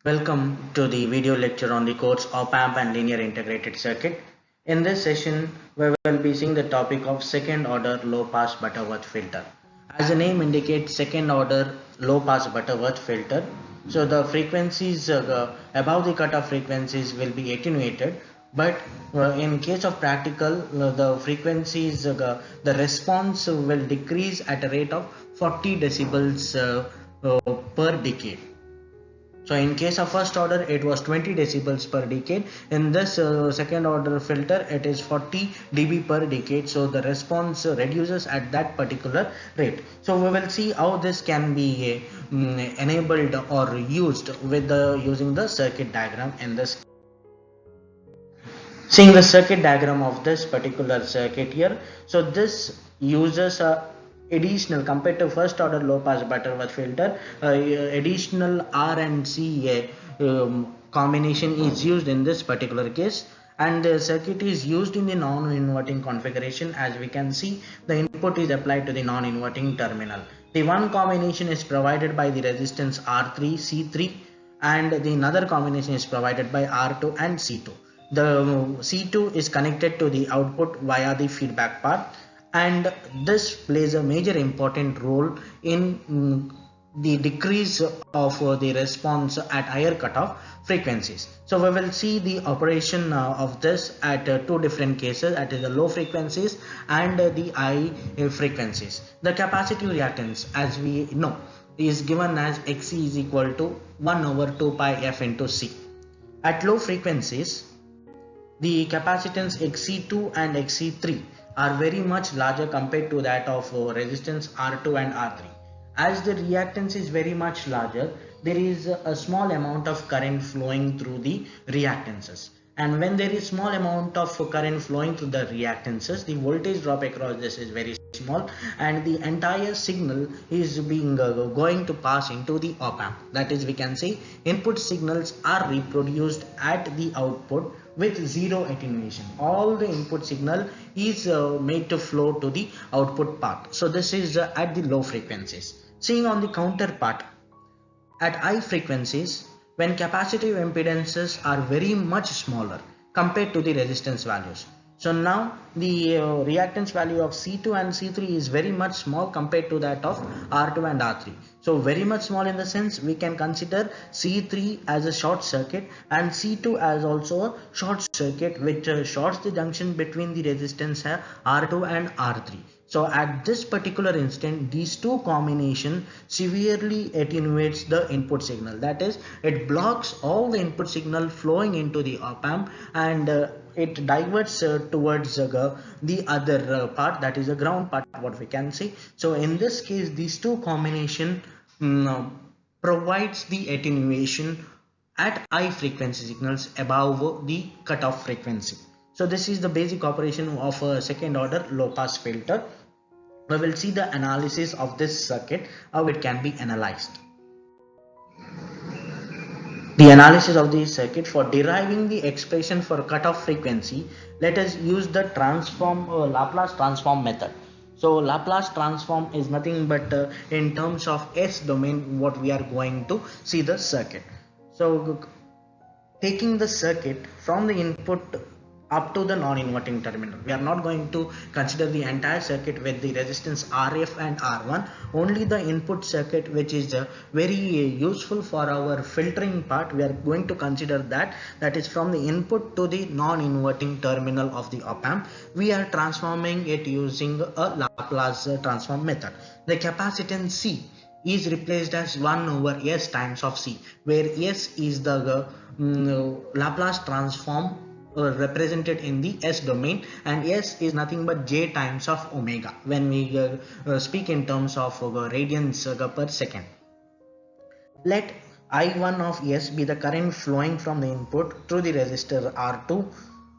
Welcome to the video lecture on the course Op-Amp and Linear Integrated Circuit. In this session, we will be seeing the topic of second order low pass Butterworth filter. As the name indicates, second order low pass Butterworth filter. So the frequencies above the cutoff frequencies will be attenuated, but in case of practical, the frequencies, the response will decrease at a rate of 40 decibels per decade. So in case of first order, it was 20 decibels per decade. In this second order filter, it is 40 dB per decade. So the response reduces at that particular rate. So we will see how this can be enabled or used with using the circuit diagram in this. Seeing the circuit diagram of this particular circuit here. So this uses a additional, compared to first order low pass Butterworth filter, additional R and C combination is used in this particular case, and the circuit is used in the non-inverting configuration. As we can see, the input is applied to the non-inverting terminal. The one combination is provided by the resistance R3 C3, and the another combination is provided by R2 and C2. The C2 is connected to the output via the feedback path, and this plays a major important role in the decrease of the response at higher cutoff frequencies. So we will see the operation of this at two different cases, that is the low frequencies and the high frequencies. The capacitive reactance, as we know, is given as Xc is equal to 1 over 2 pi f into C. At low frequencies, the capacitance Xc2 and Xc3 are very much larger compared to that of resistance R2 and R3. As the reactance is very much larger, there is a small amount of current flowing through the reactances. And when there is small amount of current flowing through the reactances, the voltage drop across this is very small, and the entire signal is being going to pass into the op-amp. That is, we can say input signals are reproduced at the output with zero attenuation. All the input signal is made to flow to the output path. So this is at the low frequencies. Seeing on the counterpart, at high frequencies, when capacitive impedances are very much smaller compared to the resistance values. So now the reactance value of C2 and C3 is very much small compared to that of R2 and R3. So very much small in the sense we can consider C3 as a short circuit and C2 as also a short circuit, which shorts the junction between the resistance R2 and R3. So at this particular instant, these two combination severely attenuates the input signal. That is, it blocks all the input signal flowing into the op-amp, and it diverts towards the other part, that is the ground part, what we can see. So in this case, these two combination provides the attenuation at high frequency signals above the cutoff frequency. So this is the basic operation of a second order low pass filter. We will see the analysis of this circuit, how it can be analyzed. The analysis of the circuit: for deriving the expression for cutoff frequency, let us use the Laplace transform method. So Laplace transform is nothing but in terms of S domain what we are going to see the circuit. So taking the circuit from the input up to the non-inverting terminal, we are not going to consider the entire circuit with the resistance Rf and R1, only the input circuit, which is very useful for our filtering part. We are going to consider that is from the input to the non-inverting terminal of the op-amp. We are transforming it using a Laplace transform method. The capacitance C is replaced as 1 over S times of C, where S is the Laplace transform represented in the S domain, and S is nothing but J times of omega when we speak in terms of radians per second. Let I1 of S be the current flowing from the input through the resistor R2.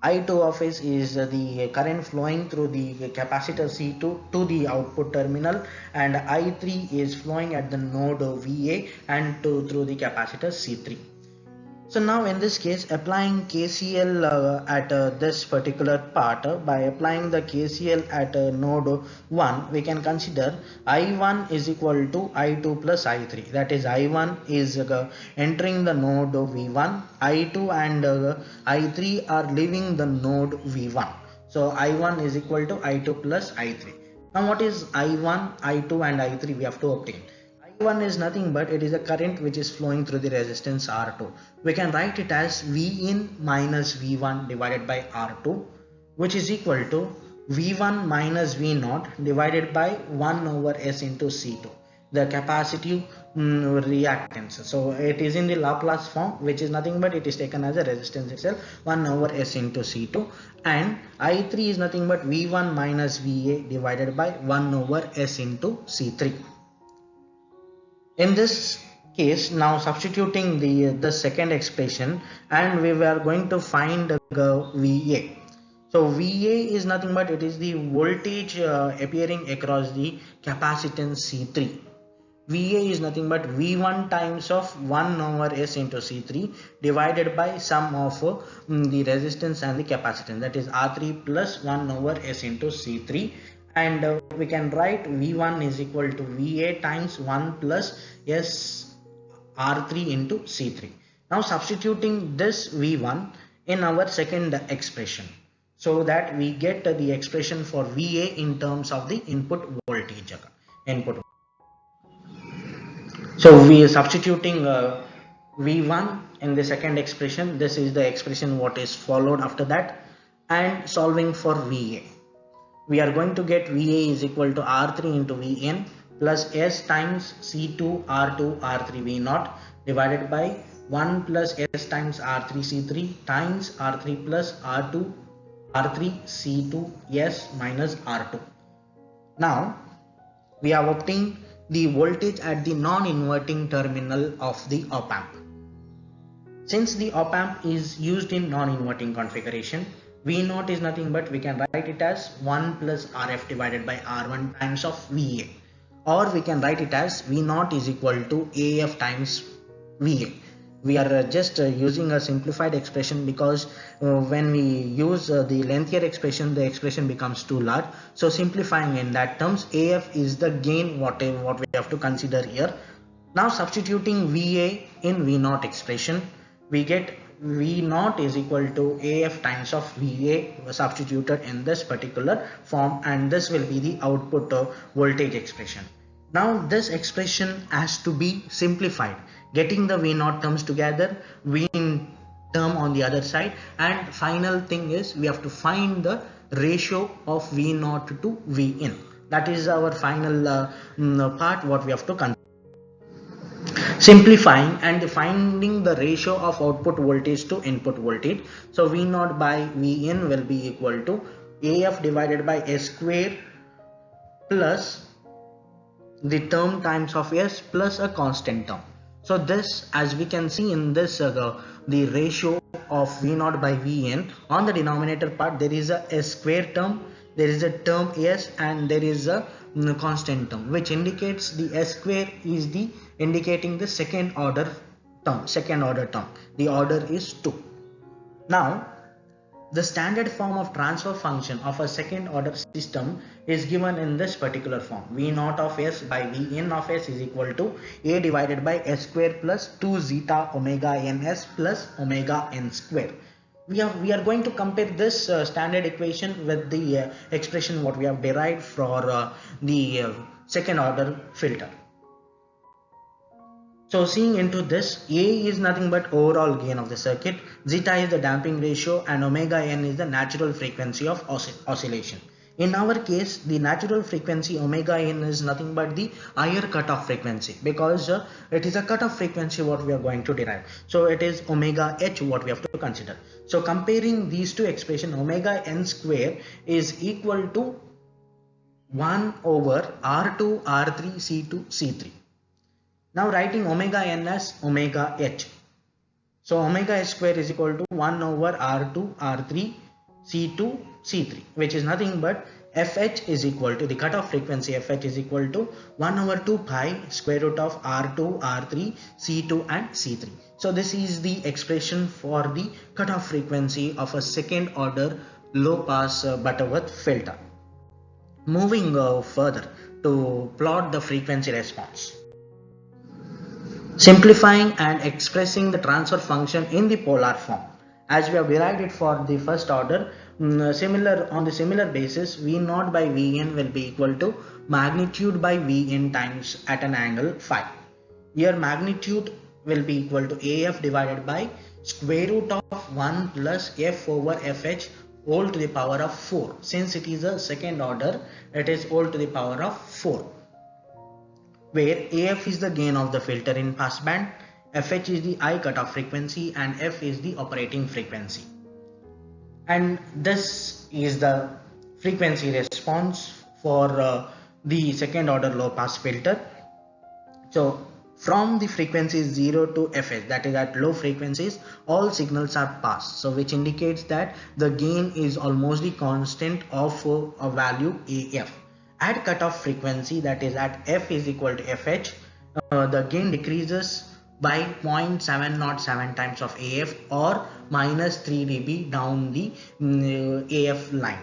I2 of S is the current flowing through the capacitor C2 to the output terminal, and I3 is flowing at the node VA and through the capacitor C3. So now in this case, applying KCL at this particular part, by applying the KCL at node 1, we can consider I1 is equal to I2 plus I3. That is, I1 is entering the node V1, I2 and I3 are leaving the node V1. So I1 is equal to I2 plus I3. Now what is I1, I2 and I3 we have to obtain? I1 is nothing but it is a current which is flowing through the resistance R2. We can write it as V in minus V1 divided by R2, which is equal to V1 minus V0 divided by 1 over S into C2, the capacitive reactance. So it is in the Laplace form, which is nothing but it is taken as a resistance itself, 1 over S into C2, and I3 is nothing but V1 minus VA divided by 1 over S into C3. In this case, now substituting the second expression, and we were going to find VA. So VA is nothing but it is the voltage appearing across the capacitance C3. VA is nothing but V1 times of 1 over S into C3 divided by sum of the resistance and the capacitance, that is R3 plus 1 over S into C3, and we can write V1 is equal to VA times 1 plus S R3 into C3. Now substituting this V1 in our second expression, so that we get the expression for VA in terms of the input voltage. So we are substituting V1 in the second expression. This is the expression what is followed after that, and solving for VA. We are going to get VA is equal to R3 into Vn plus S times C2 R2 R3 V0 divided by 1 plus S times R3 C3 times R3 plus R2 R3 C2 S minus R2. Now we have obtained the voltage at the non-inverting terminal of the op-amp. Since the op-amp is used in non-inverting configuration, V0 is nothing but we can write it as 1 plus Rf divided by R1 times of VA, or we can write it as V0 is equal to AF times VA. We are just using a simplified expression because when we use the lengthier expression, the expression becomes too large. So simplifying in that terms, AF is the gain what we have to consider here. Now substituting VA in V0 expression, we get V0 is equal to AF times of VA substituted in this particular form, and this will be the output voltage expression. Now this expression has to be simplified, getting the V0 terms together, V in term on the other side, and final thing is we have to find the ratio of V0 to Vin. That is our final part what we have to consider. Simplifying and finding the ratio of output voltage to input voltage. So V0 by Vin will be equal to AF divided by S square plus the term times of S plus a constant term. So this, as we can see in this the ratio of V0 by Vn, on the denominator part there is a S square term, there is a term S, and there is a constant term, which indicates the S square is the indicating the second order term. The order is 2. Now the standard form of transfer function of a second order system is given in this particular form. V0 of S by Vn of S is equal to A divided by S square plus 2 zeta omega ns plus omega n square. We are going to compare this standard equation with the expression what we have derived for the second order filter. So seeing into this, A is nothing but overall gain of the circuit, zeta is the damping ratio, and omega n is the natural frequency of oscillation. In our case, the natural frequency omega n is nothing but the higher cutoff frequency, because it is a cutoff frequency what we are going to derive. So it is omega h what we have to consider. So comparing these two expressions, omega n square is equal to 1 over R2 R3 C2 C3. Now writing omega n as omega h. So omega h square is equal to 1 over R2 R3 C2 C3, which is nothing but Fh is equal to the cutoff frequency. Fh is equal to 1 over 2 pi square root of R2 R3 C2 and C3. So this is the expression for the cutoff frequency of a second order low pass Butterworth filter. Moving further to plot the frequency response. Simplifying and expressing the transfer function in the polar form. As we have derived it for the first order, on the similar basis, V naught by Vn will be equal to magnitude by Vn times at an angle phi. Here magnitude will be equal to AF divided by square root of 1 plus F over Fh whole to the power of 4. Since it is a second order, it is whole to the power of 4, where AF is the gain of the filter in passband, FH is the I cutoff frequency, and F is the operating frequency. And this is the frequency response for the second order low pass filter. So from the frequencies 0 to Fh, that is at low frequencies, all signals are passed, so which indicates that the gain is almost the constant of a value AF. At cutoff frequency, that is at F is equal to Fh, the gain decreases by 0.707 times of AF, or minus 3 dB down the AF line.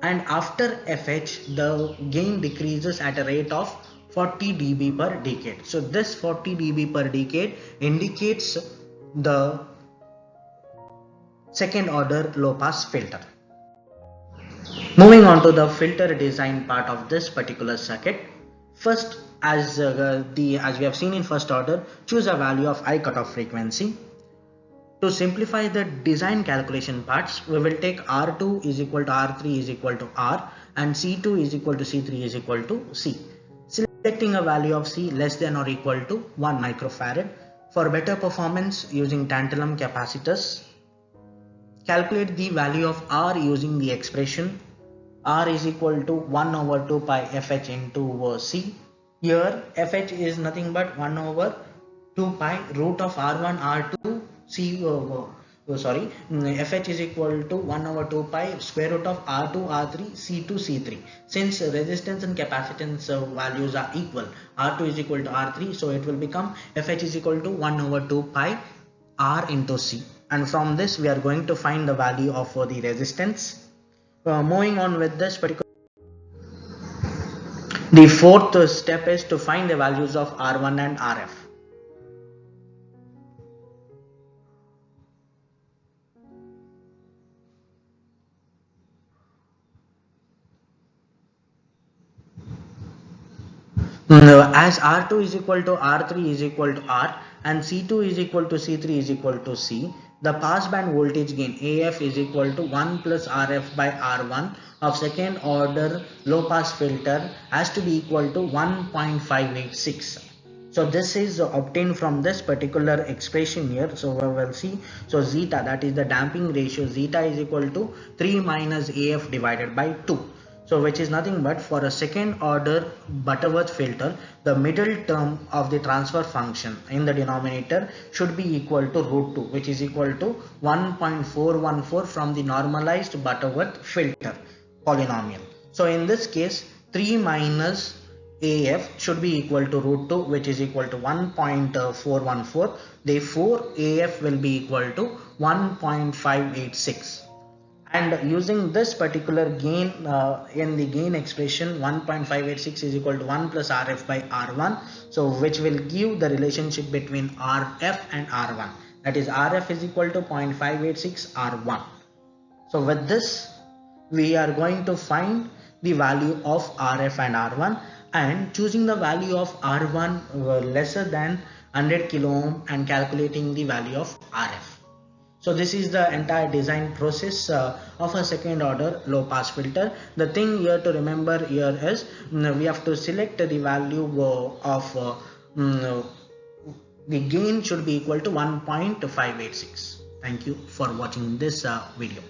And after Fh, the gain decreases at a rate of 40 dB per decade. So this 40 dB per decade indicates the second order low pass filter. Moving on to the filter design part of this particular circuit. First, as we have seen in first order, choose a value of I cutoff frequency. To simplify the design calculation parts, we will take R2 is equal to R3 is equal to R, and C2 is equal to C3 is equal to C. Selecting a value of C less than or equal to 1 microfarad. For better performance, using tantalum capacitors, calculate the value of R using the expression R is equal to 1 over 2 pi Fh into C. Here Fh is nothing but 1 over 2 pi root of R1 R2 C Fh is equal to 1 over 2 pi square root of R2 R3 C2 C3. Since resistance and capacitance values are equal, R2 is equal to R3, so it will become Fh is equal to 1 over 2 pi R into C. And from this we are going to find the value of the resistance. Moving on with this particular, the fourth step is to find the values of R1 and RF. As R2 is equal to R3 is equal to R, and C2 is equal to C3 is equal to C, the passband voltage gain AF is equal to 1 plus RF by R1 of second order low pass filter has to be equal to 1.586. So this is obtained from this particular expression here. So we will see, so zeta, that is the damping ratio, zeta is equal to 3 minus AF divided by 2. So which is nothing but, for a second order Butterworth filter, the middle term of the transfer function in the denominator should be equal to root 2, which is equal to 1.414 from the normalized Butterworth filter polynomial. So in this case, 3 minus AF should be equal to root 2, which is equal to 1.414. Therefore AF will be equal to 1.586. And using this particular gain in the gain expression, 1.586 is equal to 1 plus RF by R1, so which will give the relationship between RF and R1, that is RF is equal to 0.586 R1. So with this we are going to find the value of RF and R1, and choosing the value of R1 lesser than 100 kilo ohm and calculating the value of RF. So this is the entire design process of a second order low pass filter. The thing here to remember here is we have to select the value of the gain should be equal to 1.586. Thank you for watching this video.